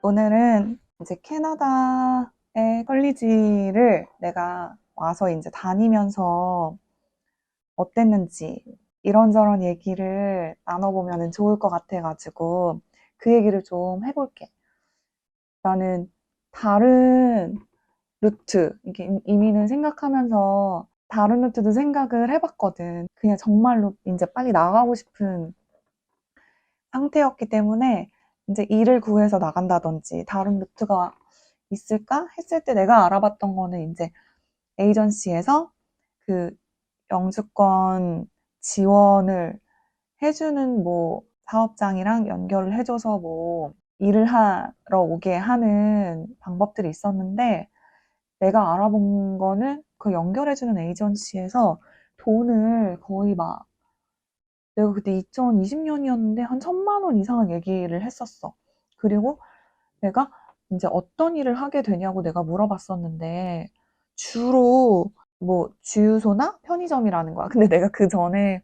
오늘은 이제 캐나다의 컬리지를 내가 와서 이제 다니면서 어땠는지 이런저런 얘기를 나눠보면 좋을 것 같아가지고 그 얘기를 좀 해볼게. 나는 다른 루트, 이게 이민을 생각하면서 다른 루트도 생각을 해봤거든. 그냥 정말로 이제 빨리 나가고 싶은 상태였기 때문에 이제 일을 구해서 나간다든지 다른 루트가 있을까 했을 때 내가 알아봤던 거는 이제 에이전시에서 그 영주권 지원을 해주는 뭐 사업장이랑 연결을 해줘서 뭐 일을 하러 오게 하는 방법들이 있었는데 내가 알아본 거는 그 연결해주는 에이전시에서 돈을 거의 막 내가 그때 2020년이었는데 한 1,000만 원 이상은 얘기를 했었어. 그리고 내가 이제 어떤 일을 하게 되냐고 내가 물어봤었는데 주로 뭐 주유소나 편의점이라는 거야. 근데 내가 그 전에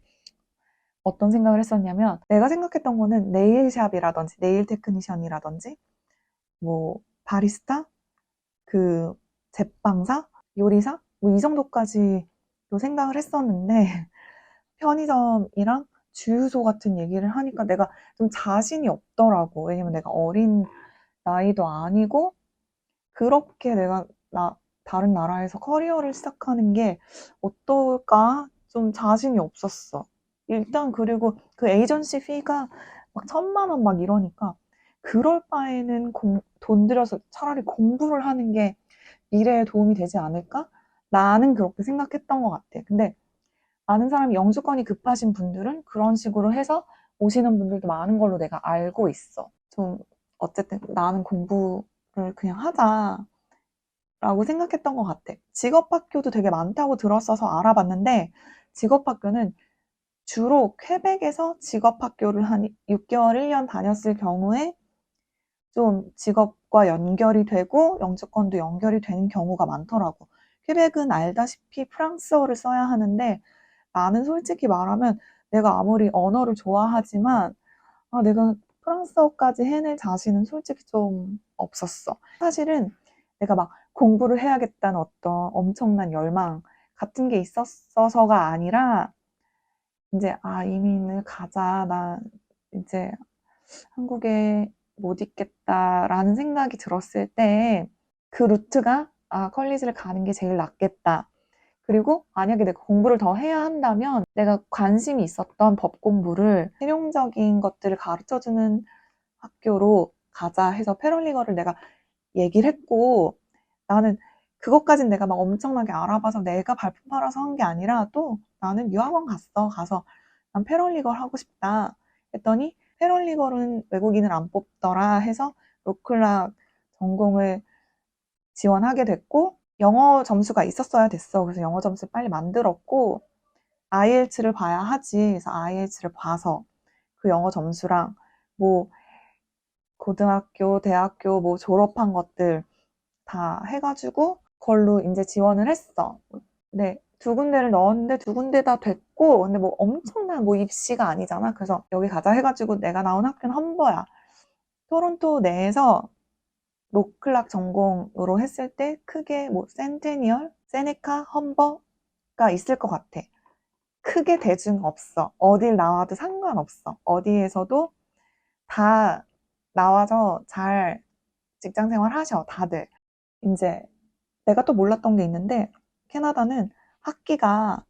어떤 생각을 했었냐면 내가 생각했던 거는 네일샵이라든지 네일 테크니션이라든지 뭐 바리스타, 그 제빵사, 요리사 뭐 이 정도까지도 생각을 했었는데 편의점이랑 주유소 같은 얘기를 하니까 내가 좀 자신이 없더라고. 왜냐면 내가 어린 나이도 아니고 그렇게 내가 다른 나라에서 커리어를 시작하는 게 어떨까? 좀 자신이 없었어. 일단 그리고 그 에이전시 피가 막 1,000만 원 막 이러니까 그럴 바에는 돈 들여서 차라리 공부를 하는 게 미래에 도움이 되지 않을까? 나는 그렇게 생각했던 것 같아. 근데 아는 사람이 영주권이 급하신 분들은 그런 식으로 해서 오시는 분들도 많은 걸로 내가 알고 있어. 좀 어쨌든 나는 공부를 그냥 하자라고 생각했던 것 같아. 직업학교도 되게 많다고 들었어서 알아봤는데 직업학교는 주로 퀘벡에서 직업학교를 한 6개월, 1년 다녔을 경우에 좀 직업과 연결이 되고 영주권도 연결이 되는 경우가 많더라고. 퀘벡은 알다시피 프랑스어를 써야 하는데 나는 솔직히 말하면 내가 아무리 언어를 좋아하지만 내가 프랑스어까지 해낼 자신은 솔직히 좀 없었어. 사실은 내가 막 공부를 해야겠다는 어떤 엄청난 열망 같은 게 있었어서가 아니라 이제 이민을 가자. 나 이제 한국에 못 있겠다라는 생각이 들었을 때 그 루트가 컬리지를 가는 게 제일 낫겠다. 그리고 만약에 내가 공부를 더 해야 한다면 내가 관심이 있었던 법 공부를 실용적인 것들을 가르쳐주는 학교로 가자 해서 패럴리거를 내가 얘기를 했고 나는 그것까진 내가 막 엄청나게 알아봐서 내가 발품 팔아서 한 게 아니라 또 나는 유학원 갔어. 가서 난 패럴리걸 하고 싶다 했더니 패럴리걸은 외국인을 안 뽑더라 해서 로클락 전공을 지원하게 됐고 영어 점수가 있었어야 됐어. 그래서 영어 점수 빨리 만들었고 IELTS를 봐야 하지. 그래서 IELTS를 봐서 그 영어 점수랑 뭐 고등학교, 대학교 뭐 졸업한 것들 다 해가지고 그걸로 이제 지원을 했어. 네, 두 군데를 넣었는데 두 군데 다 됐고 근데 뭐 엄청난 뭐 입시가 아니잖아. 그래서 여기 가자 해가지고 내가 나온 학교는 험버야. 토론토 내에서 로클락 전공으로 했을 때 크게 뭐 센테니얼, 세네카, 험버가 있을 것 같아. 크게 대중 없어. 어딜 나와도 상관없어. 어디에서도 다 나와서 잘 직장 생활 하셔, 다들. 이제 내가 또 몰랐던 게 있는데 캐나다는 학기가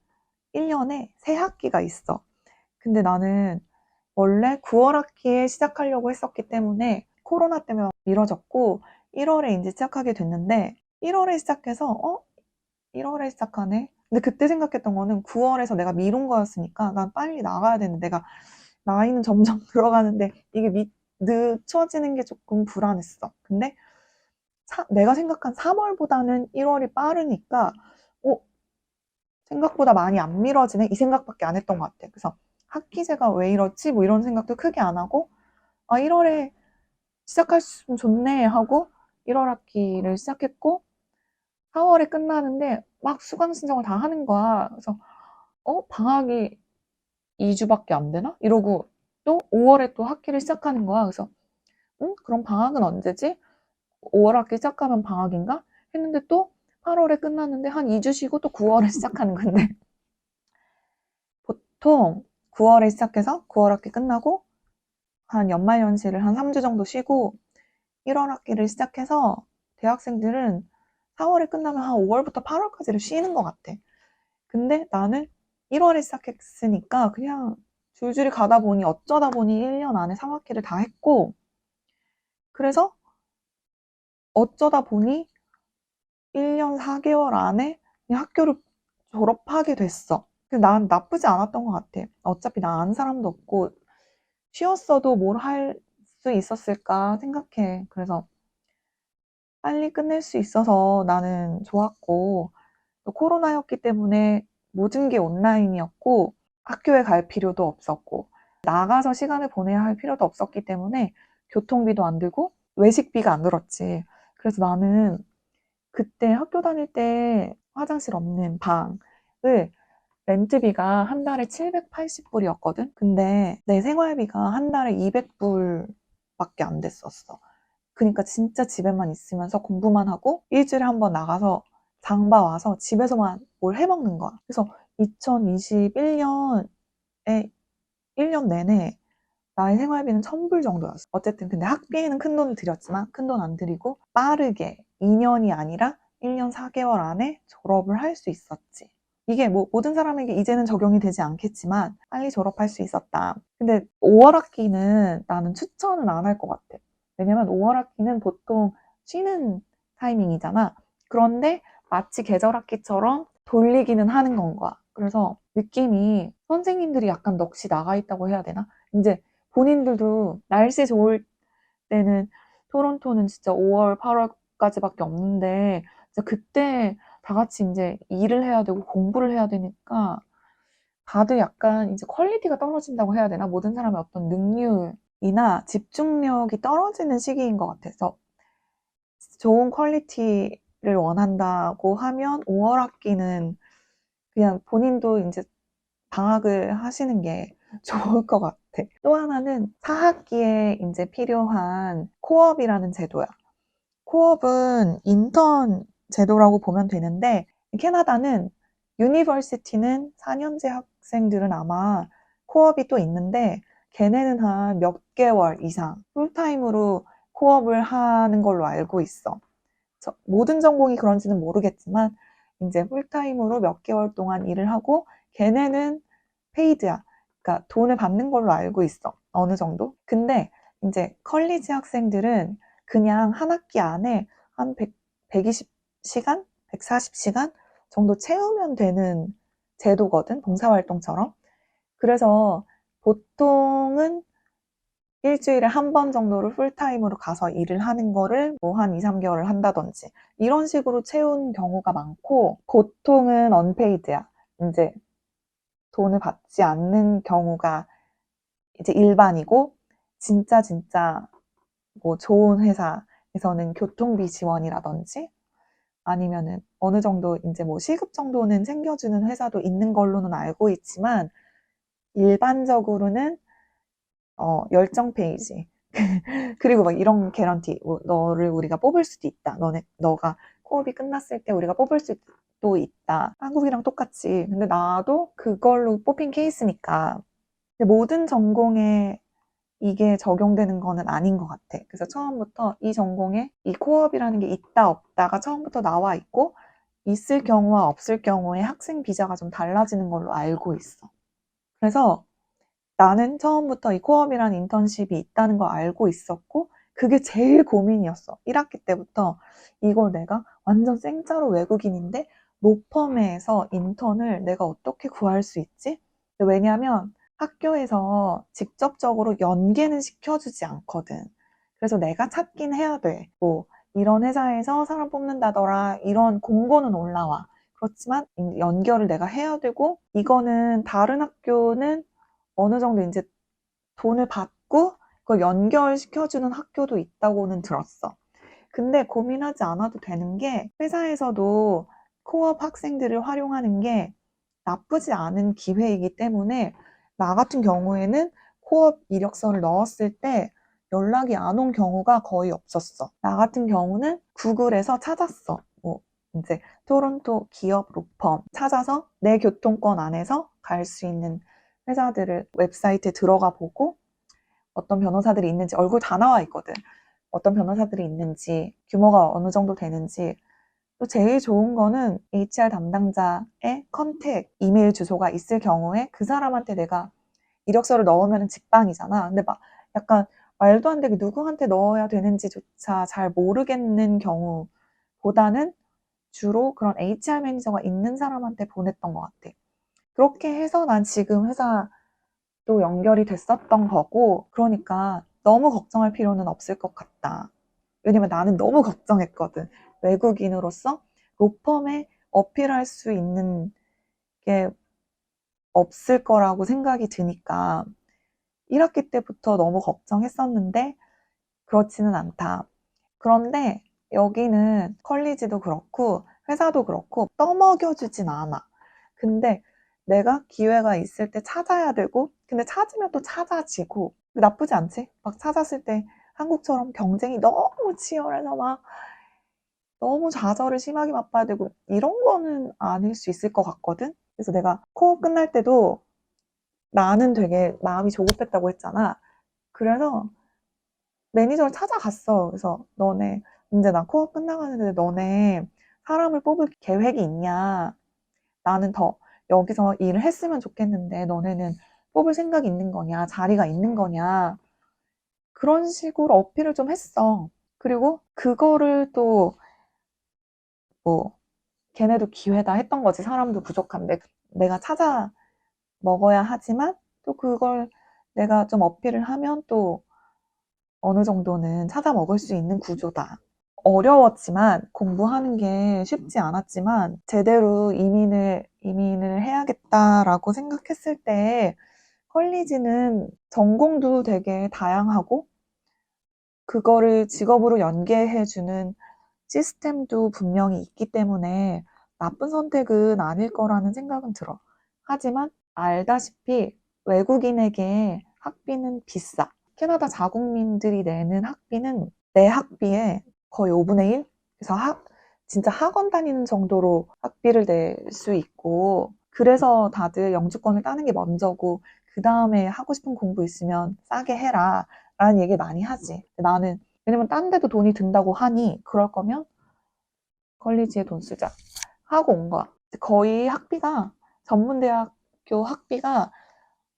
1년에 3학기가 있어. 근데 나는 원래 9월 학기에 시작하려고 했었기 때문에 코로나 때문에 미뤄졌고 1월에 이제 시작하게 됐는데 1월에 시작해서 1월에 시작하네. 근데 그때 생각했던 거는 9월에서 내가 미룬 거였으니까 난 빨리 나가야 되는데 내가 나이는 점점 들어가는데 이게 늦춰지는 게 조금 불안했어. 근데 내가 생각한 3월보다는 1월이 빠르니까 어, 생각보다 많이 안 미뤄지네 이 생각밖에 안 했던 것 같아. 그래서 학기제가 왜 이렇지 뭐 이런 생각도 크게 안 하고 1월에 시작할 수 있으면 좋네 하고 1월 학기를 시작했고 4월에 끝나는데 막 수강 신청을 다 하는 거야. 그래서 방학이 2주밖에 안 되나? 이러고 또 5월에 또 학기를 시작하는 거야. 그래서 응? 그럼 방학은 언제지? 5월 학기 시작하면 방학인가? 했는데 또 8월에 끝났는데 한 2주 쉬고 또 9월에 시작하는 건데 보통 9월에 시작해서 9월 학기 끝나고 한 연말연시를 한 3주 정도 쉬고 1월 학기를 시작해서 대학생들은 4월에 끝나면 한 5월부터 8월까지를 쉬는 것 같아. 근데 나는 1월에 시작했으니까 그냥 줄줄이 가다 보니 어쩌다 보니 1년 안에 3학기를 다 했고 그래서 어쩌다 보니 1년 4개월 안에 그냥 학교를 졸업하게 됐어. 근데 난 나쁘지 않았던 것 같아. 어차피 나 아는 사람도 없고 쉬었어도 뭘 할 수 있었을까 생각해. 그래서 빨리 끝낼 수 있어서 나는 좋았고 또 코로나였기 때문에 모든 게 온라인이었고 학교에 갈 필요도 없었고 나가서 시간을 보내야 할 필요도 없었기 때문에 교통비도 안 들고 외식비가 안 들었지. 그래서 나는 그때 학교 다닐 때 화장실 없는 방을 렌트비가 한 달에 780불이었거든? 근데 내 생활비가 한 달에 200불밖에 안 됐었어. 그러니까 진짜 집에만 있으면서 공부만 하고 일주일에 한 번 나가서 장봐 와서 집에서만 뭘 해먹는 거야. 그래서 2021년에 1년 내내 나의 생활비는 1000불 정도였어. 어쨌든 근데 학비에는 큰 돈을 들였지만 큰 돈 안 들이고 빠르게 2년이 아니라 1년 4개월 안에 졸업을 할 수 있었지. 이게 뭐 모든 사람에게 이제는 적용이 되지 않겠지만 빨리 졸업할 수 있었다. 근데 5월 학기는 나는 추천은 안 할 것 같아. 왜냐면 5월 학기는 보통 쉬는 타이밍이잖아. 그런데 마치 계절 학기처럼 돌리기는 하는 건 거야. 그래서 느낌이 선생님들이 약간 넋이 나가 있다고 해야 되나? 이제 본인들도 날씨 좋을 때는 토론토는 진짜 5월, 8월까지밖에 없는데 진짜 그때 다 같이 이제 일을 해야 되고 공부를 해야 되니까 다들 약간 이제 퀄리티가 떨어진다고 해야 되나? 모든 사람의 어떤 능률이나 집중력이 떨어지는 시기인 것 같아서 좋은 퀄리티를 원한다고 하면 5월 학기는 그냥 본인도 이제 방학을 하시는 게 좋을 것 같아. 또 하나는 4학기에 이제 필요한 코업이라는 제도야. 코업은 인턴 제도라고 보면 되는데 캐나다는 유니버시티는 4년제 학생들은 아마 코업이 또 있는데 걔네는 한 몇 개월 이상 풀타임으로 코업을 하는 걸로 알고 있어. 모든 전공이 그런지는 모르겠지만 이제 풀타임으로 몇 개월 동안 일을 하고 걔네는 페이드야. 그러니까 돈을 받는 걸로 알고 있어. 어느 정도. 근데 이제 컬리지 학생들은 그냥 한 학기 안에 한 120시간? 140시간 정도 채우면 되는 제도거든. 봉사활동처럼. 그래서 보통은 일주일에 한 번 정도를 풀타임으로 가서 일을 하는 거를 뭐 한 2, 3개월을 한다든지 이런 식으로 채운 경우가 많고 보통은 언페이드야. 이제 돈을 받지 않는 경우가 이제 일반이고 진짜 뭐 좋은 회사에서는 교통비 지원이라든지 아니면은 어느 정도 이제 뭐 시급 정도는 챙겨주는 회사도 있는 걸로는 알고 있지만 일반적으로는 열정 페이지 그리고 막 이런 개런티 너를 우리가 뽑을 수도 있다. 너가 코업이 끝났을 때 우리가 뽑을 수도 있다. 한국이랑 똑같이. 근데 나도 그걸로 뽑힌 케이스니까. 근데 모든 전공에 이게 적용되는 거는 아닌 것 같아. 그래서 처음부터 이 전공에 이 코업이라는 게 있다 없다가 처음부터 나와 있고 있을 경우와 없을 경우에 학생 비자가 좀 달라지는 걸로 알고 있어. 그래서 나는 처음부터 이 코업이라는 인턴십이 있다는 걸 알고 있었고 그게 제일 고민이었어. 1학기 때부터 이걸 내가 완전 생짜로 외국인인데 로펌에서 인턴을 내가 어떻게 구할 수 있지? 왜냐하면 학교에서 직접적으로 연계는 시켜주지 않거든. 그래서 내가 찾긴 해야 돼. 뭐 이런 회사에서 사람 뽑는다더라 이런 공고는 올라와. 그렇지만 연결을 내가 해야 되고 이거는 다른 학교는 어느 정도 이제 돈을 받고 그걸 연결시켜주는 학교도 있다고는 들었어. 근데 고민하지 않아도 되는 게 회사에서도 코업 학생들을 활용하는 게 나쁘지 않은 기회이기 때문에 나 같은 경우에는 코업 이력서를 넣었을 때 연락이 안 온 경우가 거의 없었어. 나 같은 경우는 구글에서 찾았어. 뭐 이제 토론토 기업 로펌 찾아서 내 교통권 안에서 갈 수 있는 회사들을 웹사이트에 들어가 보고 어떤 변호사들이 있는지 얼굴 다 나와 있거든. 어떤 변호사들이 있는지, 규모가 어느 정도 되는지. 또 제일 좋은 거는 HR 담당자의 컨택, 이메일 주소가 있을 경우에 그 사람한테 내가 이력서를 넣으면 직방이잖아. 근데 막 약간 말도 안 되게 누구한테 넣어야 되는지조차 잘 모르겠는 경우보다는 주로 그런 HR 매니저가 있는 사람한테 보냈던 것 같아. 그렇게 해서 난 지금 회사도 연결이 됐었던 거고, 그러니까 너무 걱정할 필요는 없을 것 같다. 왜냐면 나는 너무 걱정했거든. 외국인으로서 로펌에 어필할 수 있는 게 없을 거라고 생각이 드니까 1학기 때부터 너무 걱정했었는데 그렇지는 않다. 그런데 여기는 컬리지도 그렇고 회사도 그렇고 떠먹여주진 않아. 근데 내가 기회가 있을 때 찾아야 되고 근데 찾으면 또 찾아지고 나쁘지 않지? 막 찾았을 때 한국처럼 경쟁이 너무 치열해서 막 너무 좌절을 심하게 맛봐야 되고 이런 거는 아닐 수 있을 것 같거든? 그래서 내가 코어 끝날 때도 나는 되게 마음이 조급했다고 했잖아. 그래서 매니저를 찾아갔어. 그래서 너네 이제 나 코어 끝나가는데 너네 사람을 뽑을 계획이 있냐? 나는 더 여기서 일을 했으면 좋겠는데 너네는 뽑을 생각이 있는 거냐? 자리가 있는 거냐? 그런 식으로 어필을 좀 했어. 그리고 그거를 또 뭐 걔네도 기회다 했던 거지. 사람도 부족한데 내가 찾아 먹어야 하지만 또 그걸 내가 좀 어필을 하면 또 어느 정도는 찾아 먹을 수 있는 구조다. 어려웠지만 공부하는 게 쉽지 않았지만 제대로 이민을 해야겠다라고 생각했을 때 컬리지는 전공도 되게 다양하고 그거를 직업으로 연계해주는 시스템도 분명히 있기 때문에 나쁜 선택은 아닐 거라는 생각은 들어. 하지만 알다시피 외국인에게 학비는 비싸. 캐나다 자국민들이 내는 학비는 내 학비의 거의 5분의 1? 그래서 진짜 학원 다니는 정도로 학비를 낼 수 있고, 그래서 다들 영주권을 따는 게 먼저고, 그 다음에 하고 싶은 공부 있으면 싸게 해라. 라는 얘기 많이 하지. 나는, 왜냐면 딴 데도 돈이 든다고 하니, 그럴 거면 컬리지에 돈 쓰자. 하고 온 거야. 거의 학비가, 전문대학교 학비가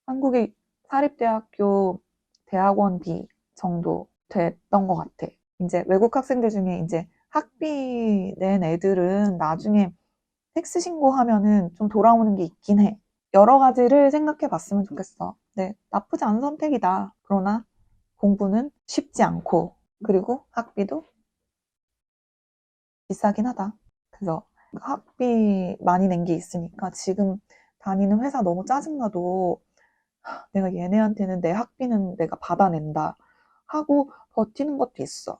한국의 사립대학교 대학원비 정도 됐던 것 같아. 이제 외국 학생들 중에 이제 학비 낸 애들은 나중에 텍스 신고하면은 좀 돌아오는 게 있긴 해. 여러 가지를 생각해 봤으면 좋겠어. 네, 나쁘지 않은 선택이다. 그러나 공부는 쉽지 않고, 그리고 학비도 비싸긴 하다. 그래서 학비 많이 낸 게 있으니까 지금 다니는 회사 너무 짜증나도 내가 얘네한테는 내 학비는 내가 받아낸다 하고 버티는 것도 있어.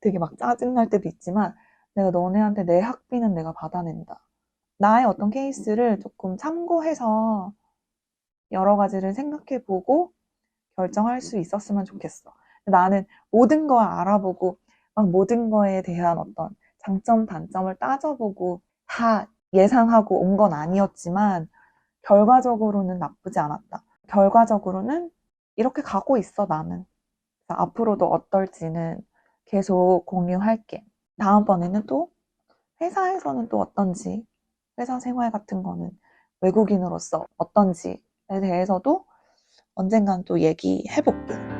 되게 막 짜증날 때도 있지만 내가 너네한테 내 학비는 내가 받아낸다. 나의 어떤 케이스를 조금 참고해서 여러 가지를 생각해보고 결정할 수 있었으면 좋겠어. 나는 모든 걸 알아보고 막 모든 거에 대한 어떤 장점, 단점을 따져보고 다 예상하고 온 건 아니었지만 결과적으로는 나쁘지 않았다. 결과적으로는 이렇게 가고 있어, 나는. 앞으로도 어떨지는 계속 공유할게. 다음번에는 또 회사에서는 또 어떤지, 회사 생활 같은 거는 외국인으로서 어떤지에 대해서도 언젠간 또 얘기해볼게.